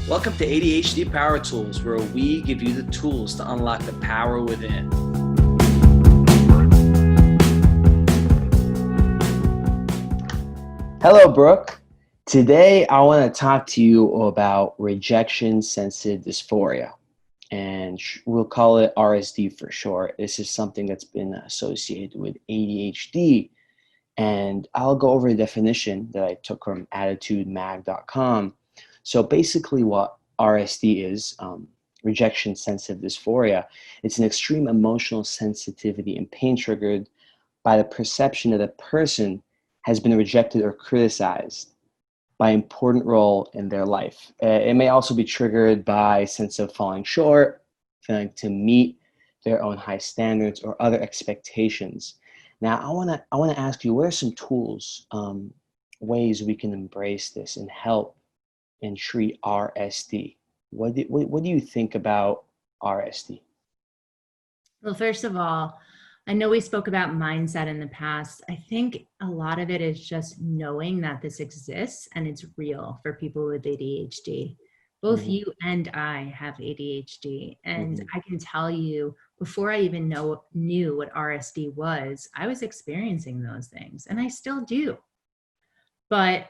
Welcome to ADHD Power Tools, where we give you the tools to unlock the power within. Hello, Brooke. Today, I want to talk to you about rejection sensitive dysphoria, and we'll call it RSD for short. This is something that's been associated with ADHD, and I'll go over the definition that I took from attitudemag.com. So basically what RSD is, rejection sensitive dysphoria, it's an extreme emotional sensitivity and pain triggered by the perception that a person has been rejected or criticized by an important role in their life. It may also be triggered by a sense of falling short, failing to meet their own high standards or other expectations. Now, I wanna ask you, what are some tools, ways we can embrace this and help and treat RSD? What do you think about RSD? Well, first of all, I know we spoke about mindset in the past. I think a lot of it is just knowing that this exists and it's real for people with ADHD. Both Mm-hmm. you and I have ADHD. And Mm-hmm. I can tell you, before I even knew what RSD was, I was experiencing those things, and I still do. But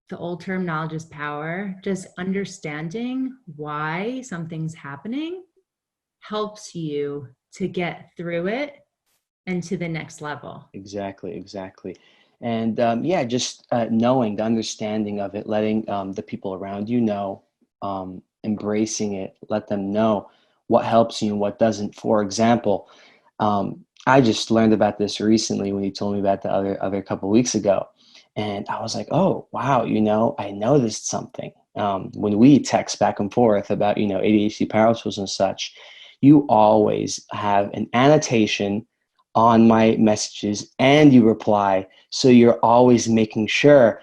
the old term knowledge is power. Just understanding why something's happening helps you to get through it and to the next level. Exactly. And yeah, just knowing the understanding of it, letting the people around you know, embracing it, let them know what helps you and what doesn't. For example, I just learned about this recently when you told me about the other couple of weeks ago, and I was like, oh wow, I noticed something. When we text back and forth about ADHD Power Tools and such, you always have an annotation on my messages and you reply. So you're always making sure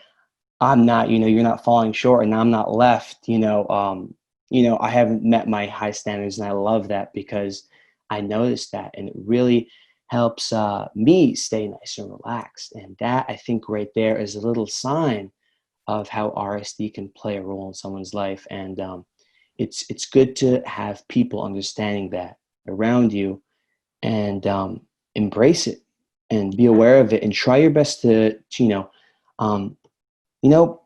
I'm not, you're not falling short and I'm not left, I haven't met my high standards, and I love that because I noticed that, and it really helps me stay nice and relaxed. And that, I think, right there is a little sign of how RSD can play a role in someone's life. And it's good to have people understanding that around you, and embrace it and be aware of it and try your best um, you know,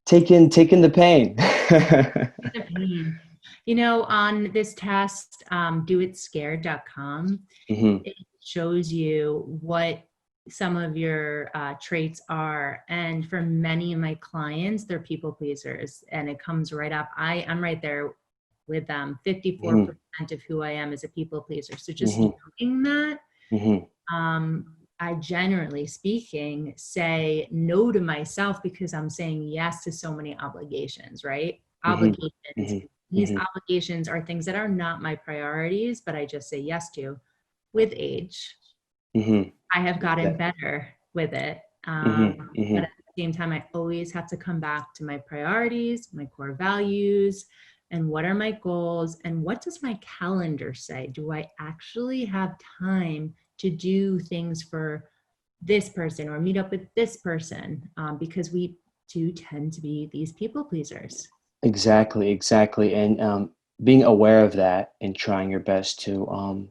take in the pain. The pain. On this test, doitscared.com, Hmm. it shows you what some of your traits are. And for many of my clients, they're people pleasers. And it comes right up. I'm right there with them. 54% Hmm. of who I am is a people pleaser. So just Hmm. knowing that, Hmm. I generally speaking say no to myself because I'm saying yes to so many obligations, right? Hmm. Obligations. Hmm. These Hmm. obligations are things that are not my priorities, but I just say yes to. With age, Hmm. I have gotten better with it. Hmm. But Hmm. at the same time, I always have to come back to my priorities, my core values, and what are my goals, and what does my calendar say? Do I actually have time to do things for this person or meet up with this person? Because we do tend to be these people pleasers. Exactly. And being aware of that and trying your best to,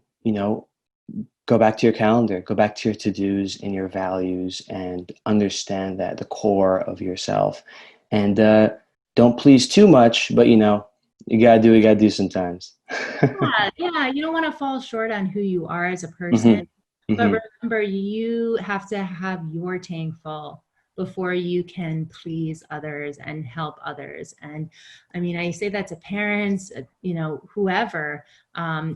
go back to your calendar, go back to your to-dos and your values, and understand that the core of yourself. And don't please too much, but you gotta do what you gotta do sometimes. Yeah, you don't want to fall short on who you are as a person. Hmm. But Hmm. remember, you have to have your tank full before you can please others and help others. And I mean, I say that to parents, whoever,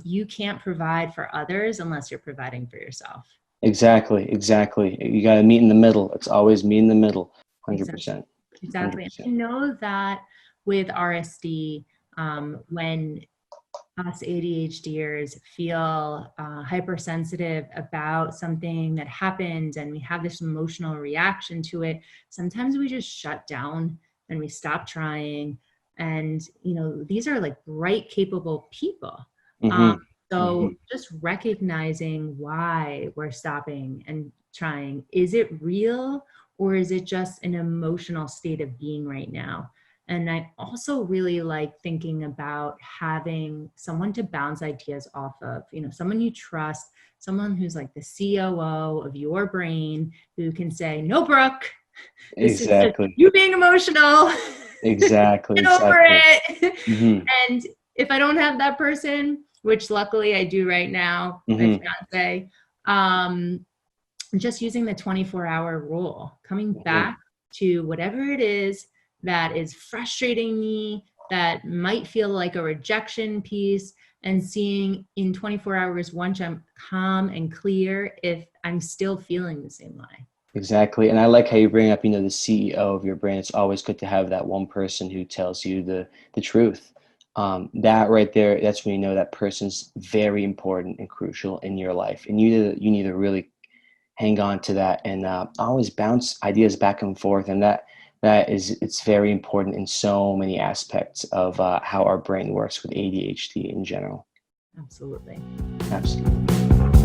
you can't provide for others unless you're providing for yourself. Exactly. You gotta meet in the middle. It's always meet in the middle. Exactly. 100%. Exactly. And 100%. I know that with RSD, when us ADHDers feel hypersensitive about something that happened and we have this emotional reaction to it, sometimes we just shut down and we stop trying. And, these are like bright, capable people. Um, Hmm. Hmm. so just recognizing why we're stopping and trying. Is it real, or is it just an emotional state of being right now? And I also really like thinking about having someone to bounce ideas off of, someone you trust, someone who's like the COO of your brain, who can say, no, Brooke, this is just Exactly. you being emotional. Exactly. Get over Exactly. it. Hmm. And if I don't have that person, which luckily I do right now, my Hmm. fiance, just using the 24-hour rule, coming Hmm. back to whatever it is that is frustrating me, that might feel like a rejection piece, and seeing in 24 hours, once I'm calm and clear, if I'm still feeling the same way. Exactly. And I like how you bring up, the CEO of your brain. It's always good to have that one person who tells you the truth. That right there, that's when you know that person's very important and crucial in your life. And you need to really hang on to that and always bounce ideas back and forth. And it's very important in so many aspects of how our brain works with ADHD in general. Absolutely. Absolutely.